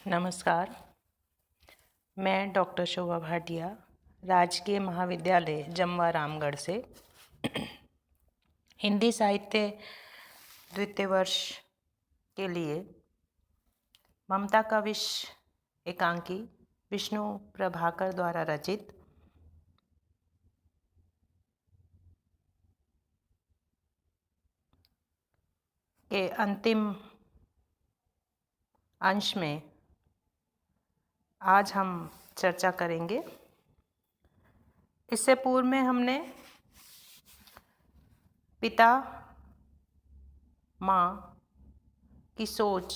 नमस्कार। मैं डॉक्टर शोभा भाटिया राजकीय महाविद्यालय जमवा रामगढ़ से हिंदी साहित्य द्वितीय वर्ष के लिए ममता का विष एकांकी विष्णु प्रभाकर द्वारा रचित के अंतिम अंश में आज हम चर्चा करेंगे। इससे पूर्व में हमने पिता माँ की सोच,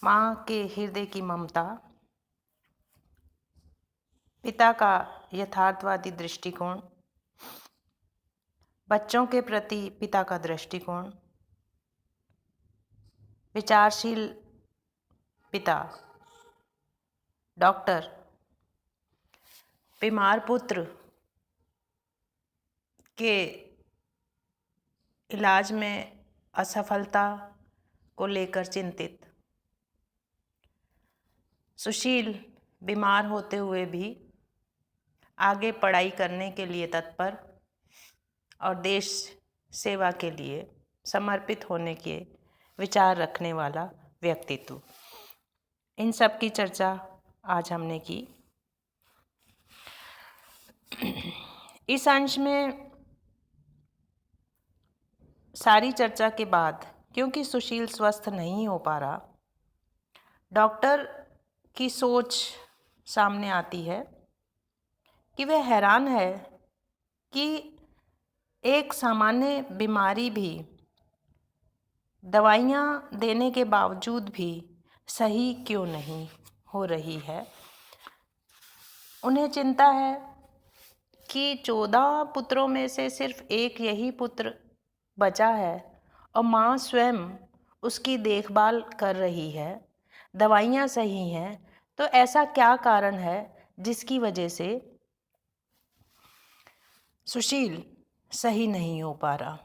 माँ के हृदय की ममता, पिता का यथार्थवादी दृष्टिकोण, बच्चों के प्रति पिता का दृष्टिकोण, विचारशील पिता, डॉक्टर, बीमार पुत्र के इलाज में असफलता को लेकर चिंतित, सुशील बीमार होते हुए भी आगे पढ़ाई करने के लिए तत्पर और देश सेवा के लिए समर्पित होने के विचार रखने वाला व्यक्तित्व। इन सब की चर्चा आज हमने की। इस अंश में सारी चर्चा के बाद क्योंकि सुशील स्वस्थ नहीं हो पा रहा, डॉक्टर की सोच सामने आती है कि वह हैरान है कि एक सामान्य बीमारी भी दवाइयाँ देने के बावजूद भी सही क्यों नहीं हो रही है। उन्हें चिंता है कि 14 पुत्रों में से सिर्फ एक यही पुत्र बचा है और माँ स्वयं उसकी देखभाल कर रही है, दवाइयाँ सही हैं, तो ऐसा क्या कारण है जिसकी वजह से सुशील सही नहीं हो पा रहा।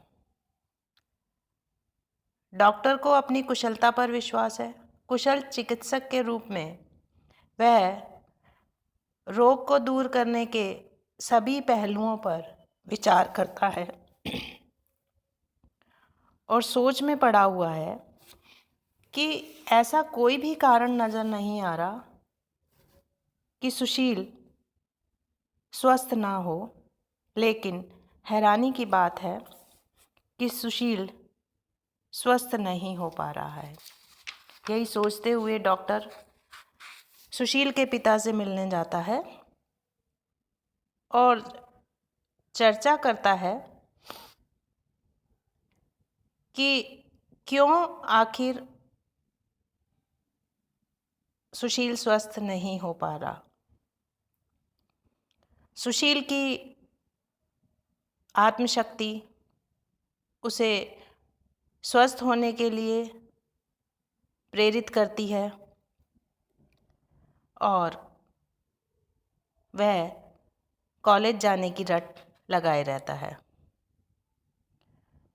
डॉक्टर को अपनी कुशलता पर विश्वास है। कुशल चिकित्सक के रूप में वह रोग को दूर करने के सभी पहलुओं पर विचार करता है और सोच में पड़ा हुआ है कि ऐसा कोई भी कारण नज़र नहीं आ रहा कि सुशील स्वस्थ ना हो। लेकिन हैरानी की बात है कि सुशील स्वस्थ नहीं हो पा रहा है। यही सोचते हुए डॉक्टर सुशील के पिता से मिलने जाता है और चर्चा करता है कि क्यों आखिर सुशील स्वस्थ नहीं हो पा रहा। सुशील की आत्मशक्ति उसे स्वस्थ होने के लिए प्रेरित करती है और वह कॉलेज जाने की रट लगाए रहता है।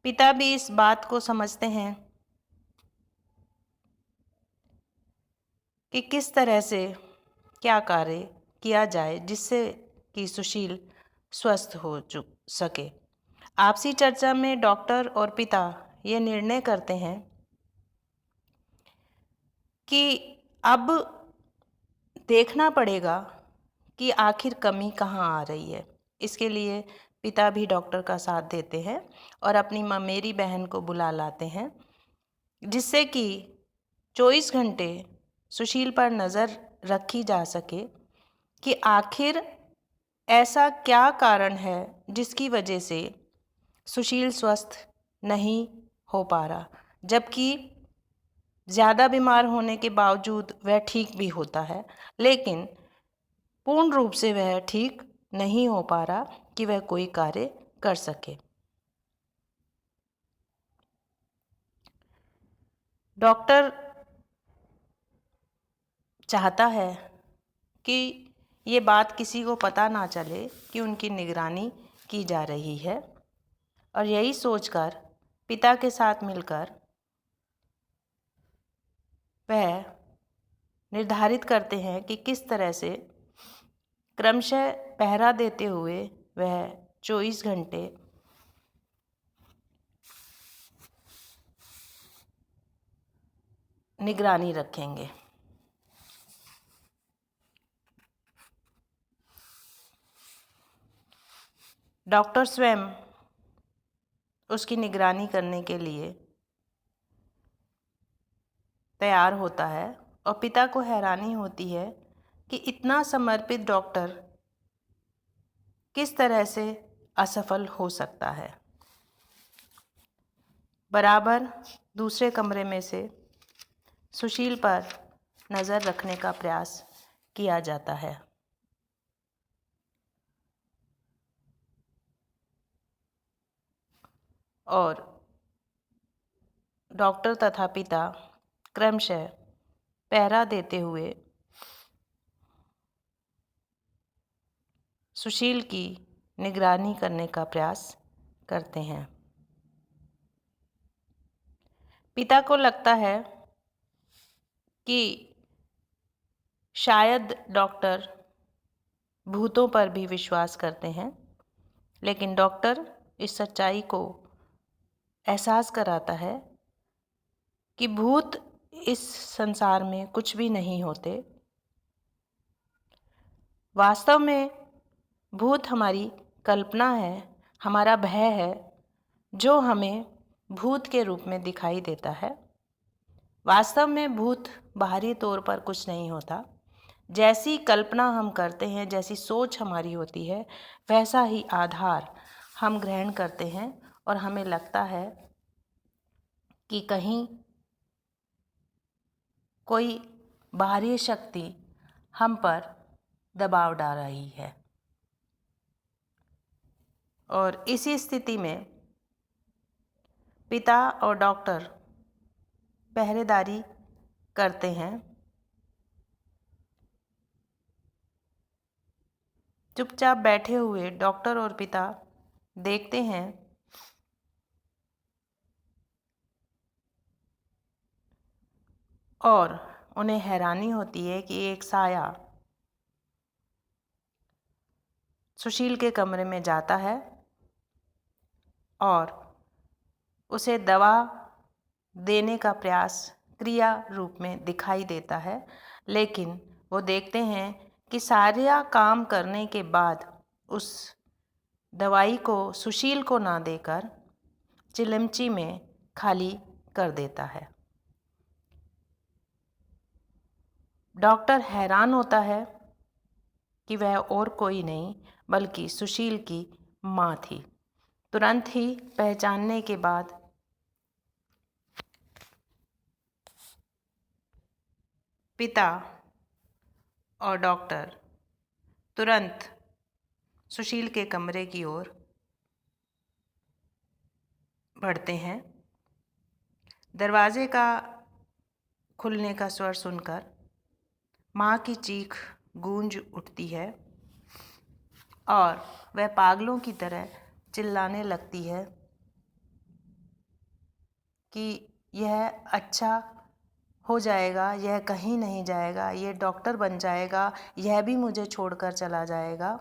पिता भी इस बात को समझते हैं कि किस तरह से क्या कार्य किया जाए जिससे कि सुशील स्वस्थ हो सके। आपसी चर्चा में डॉक्टर और पिता ये निर्णय करते हैं कि अब देखना पड़ेगा कि आखिर कमी कहाँ आ रही है। इसके लिए पिता भी डॉक्टर का साथ देते हैं और अपनी ममेरी बहन को बुला लाते हैं जिससे कि 24 घंटे सुशील पर नज़र रखी जा सके कि आखिर ऐसा क्या कारण है जिसकी वजह से सुशील स्वस्थ नहीं हो पा रहा, जबकि ज़्यादा बीमार होने के बावजूद वह ठीक भी होता है, लेकिन पूर्ण रूप से वह ठीक नहीं हो पा रहा कि वह कोई कार्य कर सके। डॉक्टर चाहता है कि ये बात किसी को पता ना चले कि उनकी निगरानी की जा रही है और यही सोचकर पिता के साथ मिलकर वह निर्धारित करते हैं कि किस तरह से क्रमशः पहरा देते हुए वह 24 घंटे निगरानी रखेंगे। डॉक्टर स्वयं उसकी निगरानी करने के लिए तैयार होता है और पिता को हैरानी होती है कि इतना समर्पित डॉक्टर किस तरह से असफल हो सकता है। बराबर दूसरे कमरे में से सुशील पर नज़र रखने का प्रयास किया जाता है और डॉक्टर तथा पिता क्रमशः पहरा देते हुए सुशील की निगरानी करने का प्रयास करते हैं। पिता को लगता है कि शायद डॉक्टर भूतों पर भी विश्वास करते हैं, लेकिन डॉक्टर इस सच्चाई को एहसास कराता है कि भूत इस संसार में कुछ भी नहीं होते। वास्तव में भूत हमारी कल्पना है, हमारा भय है, जो हमें भूत के रूप में दिखाई देता है। वास्तव में भूत बाहरी तौर पर कुछ नहीं होता। जैसी कल्पना हम करते हैं, जैसी सोच हमारी होती है, वैसा ही आधार हम ग्रहण करते हैं और हमें लगता है कि कहीं कोई बाहरी शक्ति हम पर दबाव डाल रही है। और इसी स्थिति में पिता और डॉक्टर पहरेदारी करते हैं। चुपचाप बैठे हुए डॉक्टर और पिता देखते हैं और उन्हें हैरानी होती है कि एक साया सुशील के कमरे में जाता है और उसे दवा देने का प्रयास क्रिया रूप में दिखाई देता है, लेकिन वो देखते हैं कि सारा काम करने के बाद उस दवाई को सुशील को ना देकर चिलमची में खाली कर देता है। डॉक्टर हैरान होता है कि वह और कोई नहीं बल्कि सुशील की माँ थी। तुरंत ही पहचानने के बाद पिता और डॉक्टर तुरंत सुशील के कमरे की ओर बढ़ते हैं। दरवाजे का खुलने का स्वर सुनकर माँ की चीख गूंज उठती है और वह पागलों की तरह चिल्लाने लगती है कि यह अच्छा हो जाएगा, यह कहीं नहीं जाएगा, यह डॉक्टर बन जाएगा, यह भी मुझे छोड़कर चला जाएगा।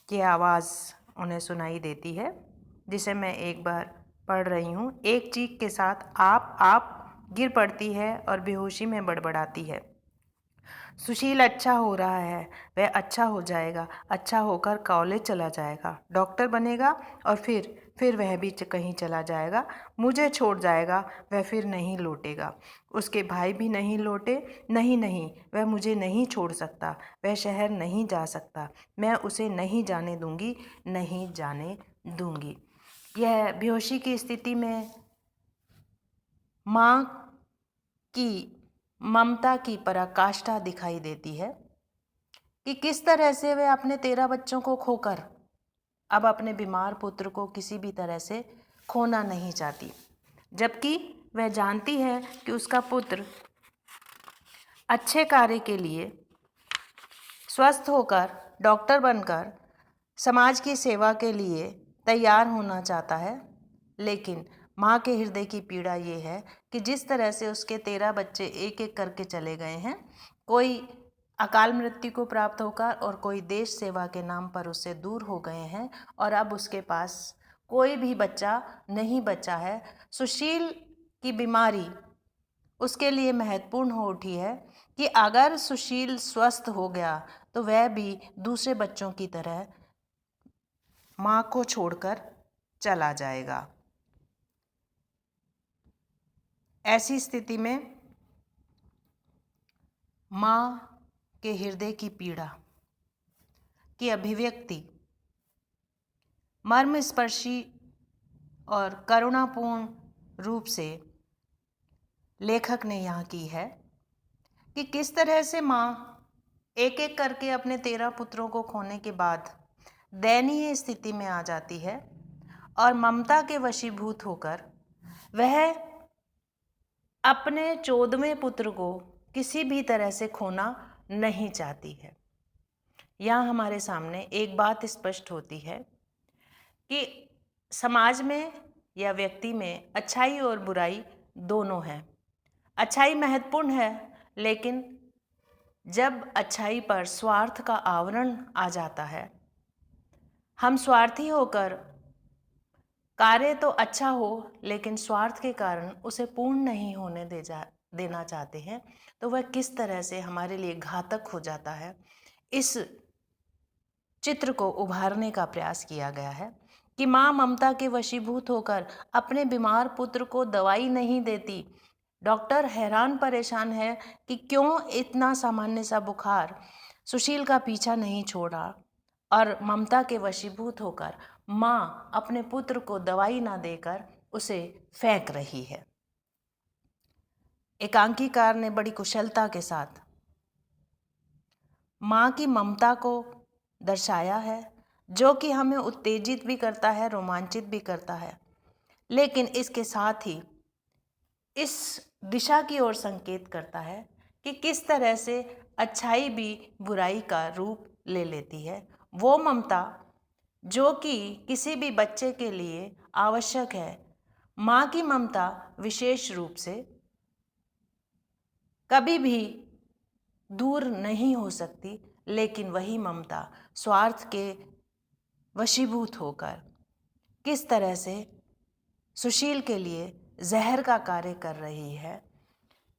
ये आवाज़ उन्हें सुनाई देती है, जिसे मैं एक बार पढ़ रही हूँ। एक चीख के साथ आप गिर पड़ती है और बेहोशी में बड़बड़ाती है, सुशील अच्छा हो रहा है, वह अच्छा हो जाएगा, अच्छा होकर कॉलेज चला जाएगा, डॉक्टर बनेगा और फिर वह भी कहीं चला जाएगा, मुझे छोड़ जाएगा, वह फिर नहीं लौटेगा, उसके भाई भी नहीं लौटे, नहीं, वह मुझे नहीं छोड़ सकता, वह शहर नहीं जा सकता, मैं उसे नहीं जाने दूंगी, नहीं जाने दूंगी। यह बेहोशी की स्थिति में माँ की ममता की पराकाष्ठा दिखाई देती है कि किस तरह से वह अपने 13 बच्चों को खोकर अब अपने बीमार पुत्र को किसी भी तरह से खोना नहीं चाहती, जबकि वह जानती है कि उसका पुत्र अच्छे कार्य के लिए स्वस्थ होकर डॉक्टर बनकर समाज की सेवा के लिए तैयार होना चाहता है। लेकिन माँ के हृदय की पीड़ा ये है कि जिस तरह से उसके 13 बच्चे एक एक करके चले गए हैं, कोई अकाल मृत्यु को प्राप्त होकर और कोई देश सेवा के नाम पर उससे दूर हो गए हैं, और अब उसके पास कोई भी बच्चा नहीं बचा है। सुशील की बीमारी उसके लिए महत्वपूर्ण हो उठी है कि अगर सुशील स्वस्थ हो गया तो वह भी दूसरे बच्चों की तरह माँ को छोड़कर चला जाएगा। ऐसी स्थिति में माँ के हृदय की पीड़ा की अभिव्यक्ति मर्मस्पर्शी और करुणापूर्ण रूप से लेखक ने यहाँ की है कि किस तरह से माँ एक एक करके अपने 13 पुत्रों को खोने के बाद दयनीय स्थिति में आ जाती है और ममता के वशीभूत होकर वह अपने 14वें पुत्र को किसी भी तरह से खोना नहीं चाहती है। यहाँ हमारे सामने एक बात स्पष्ट होती है कि समाज में या व्यक्ति में अच्छाई और बुराई दोनों हैं। अच्छाई महत्वपूर्ण है, लेकिन जब अच्छाई पर स्वार्थ का आवरण आ जाता है, हम स्वार्थी होकर कार्य तो अच्छा हो लेकिन स्वार्थ के कारण उसे पूर्ण नहीं होने देना चाहते हैं, तो वह किस तरह से हमारे लिए घातक हो जाता है। इस चित्र को उभारने का प्रयास किया गया है कि माँ ममता के वशीभूत होकर अपने बीमार पुत्र को दवाई नहीं देती। डॉक्टर हैरान परेशान है कि क्यों इतना सामान्य सा बुखार सुशील का पीछा नहीं छोड़ा, और ममता के वशीभूत होकर माँ अपने पुत्र को दवाई ना देकर उसे फेंक रही है। एकांकीकार ने बड़ी कुशलता के साथ माँ की ममता को दर्शाया है, जो कि हमें उत्तेजित भी करता है, रोमांचित भी करता है, लेकिन इसके साथ ही इस दिशा की ओर संकेत करता है कि किस तरह से अच्छाई भी बुराई का रूप ले लेती है। वो ममता जो कि किसी भी बच्चे के लिए आवश्यक है, माँ की ममता विशेष रूप से कभी भी दूर नहीं हो सकती, लेकिन वही ममता स्वार्थ के वशीभूत होकर किस तरह से सुशील के लिए जहर का कार्य कर रही है,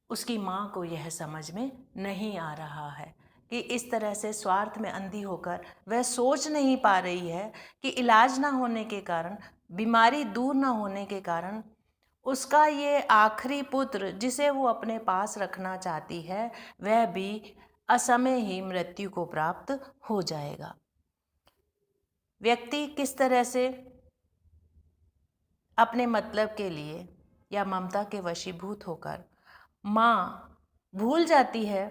उसकी माँ को यह समझ में नहीं आ रहा है कि इस तरह से स्वार्थ में अंधी होकर वह सोच नहीं पा रही है कि इलाज ना होने के कारण, बीमारी दूर ना होने के कारण उसका ये आखिरी पुत्र जिसे वो अपने पास रखना चाहती है, वह भी असमय ही मृत्यु को प्राप्त हो जाएगा। व्यक्ति किस तरह से अपने मतलब के लिए या ममता के वशीभूत होकर माँ भूल जाती है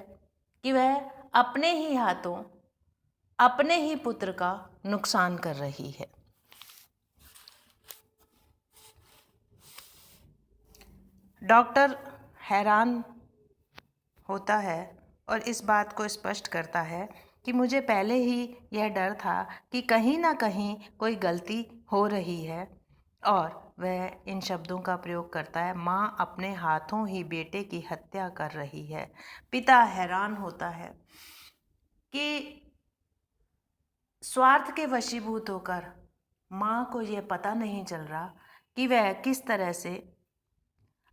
कि वह अपने ही हाथों अपने ही पुत्र का नुकसान कर रही है। डॉक्टर हैरान होता है और इस बात को स्पष्ट करता है कि मुझे पहले ही यह डर था कि कहीं ना कहीं कोई गलती हो रही है, और वह इन शब्दों का प्रयोग करता है, माँ अपने हाथों ही बेटे की हत्या कर रही है। पिता हैरान होता है कि स्वार्थ के वशीभूत होकर माँ को यह पता नहीं चल रहा कि वह किस तरह से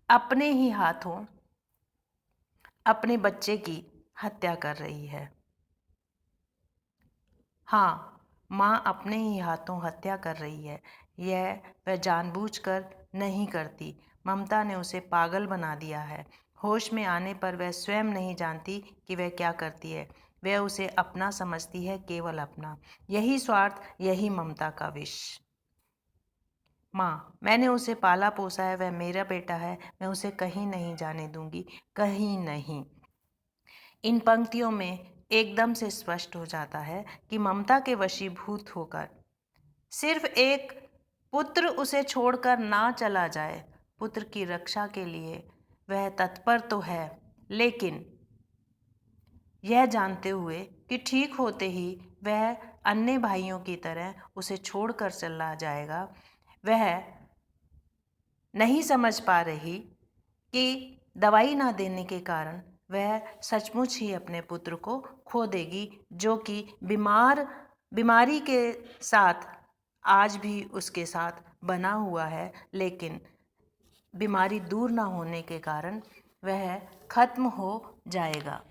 अपने ही हाथों अपने बच्चे की हत्या कर रही है। हाँ, माँ अपने ही हाथों हत्या कर रही है। यह वह जानबूझकर नहीं करती। ममता ने उसे पागल बना दिया है। होश में आने पर वह स्वयं नहीं जानती कि वह क्या करती है। वह उसे अपना समझती है, केवल अपना। यही स्वार्थ, यही ममता का विष। माँ, मैंने उसे पाला पोसा है, वह मेरा बेटा है, मैं उसे कहीं नहीं जाने दूंगी, कहीं नहीं। इन पंक्तियों में एकदम से स्पष्ट हो जाता है कि ममता के वशीभूत होकर सिर्फ एक पुत्र उसे छोड़कर ना चला जाए, पुत्र की रक्षा के लिए वह तत्पर तो है, लेकिन यह जानते हुए कि ठीक होते ही वह अन्य भाइयों की तरह उसे छोड़कर चला जाएगा, वह नहीं समझ पा रही कि दवाई ना देने के कारण वह सचमुच ही अपने पुत्र को खो देगी, जो कि बीमारी के साथ आज भी उसके साथ बना हुआ है, लेकिन बीमारी दूर ना होने के कारण वह खत्म हो जाएगा।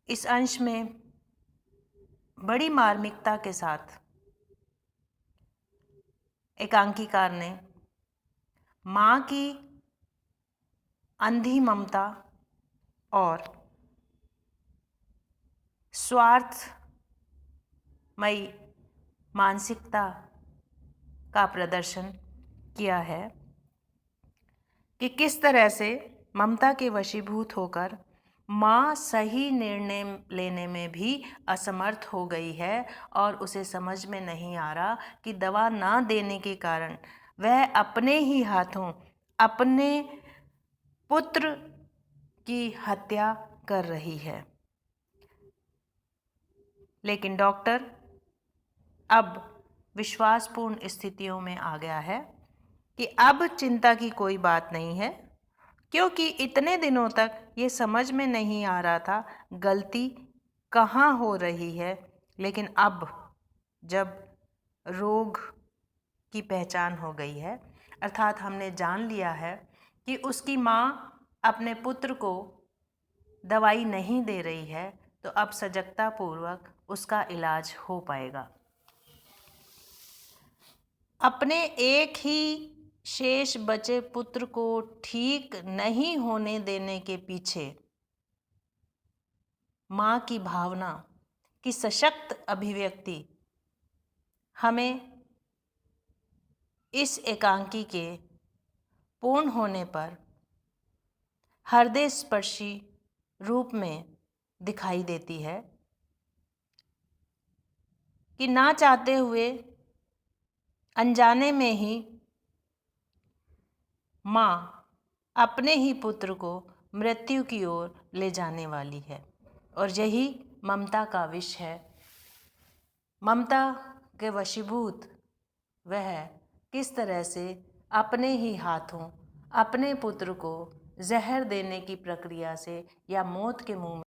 इस अंश में बड़ी मार्मिकता के साथ एकांकीकार ने माँ की अंधी ममता और स्वार्थमयी मानसिकता का प्रदर्शन किया है कि किस तरह से ममता के वशीभूत होकर माँ सही निर्णय लेने में भी असमर्थ हो गई है और उसे समझ में नहीं आ रहा कि दवा ना देने के कारण वह अपने ही हाथों अपने पुत्र की हत्या कर रही है। लेकिन डॉक्टर अब विश्वासपूर्ण स्थितियों में आ गया है कि अब चिंता की कोई बात नहीं है, क्योंकि इतने दिनों तक ये समझ में नहीं आ रहा था गलती कहाँ हो रही है। लेकिन अब जब रोग की पहचान हो गई है, अर्थात हमने जान लिया है कि उसकी माँ अपने पुत्र को दवाई नहीं दे रही है, तो अब सजगता पूर्वक उसका इलाज हो पाएगा। अपने एक ही शेष बचे पुत्र को ठीक नहीं होने देने के पीछे माँ की भावना की सशक्त अभिव्यक्ति हमें इस एकांकी के पूर्ण होने पर हृदय स्पर्शी रूप में दिखाई देती है कि ना चाहते हुए अनजाने में ही माँ अपने ही पुत्र को मृत्यु की ओर ले जाने वाली है। और यही ममता का विष है। ममता के वशीभूत वह किस तरह से अपने ही हाथों अपने पुत्र को जहर देने की प्रक्रिया से या मौत के मुंह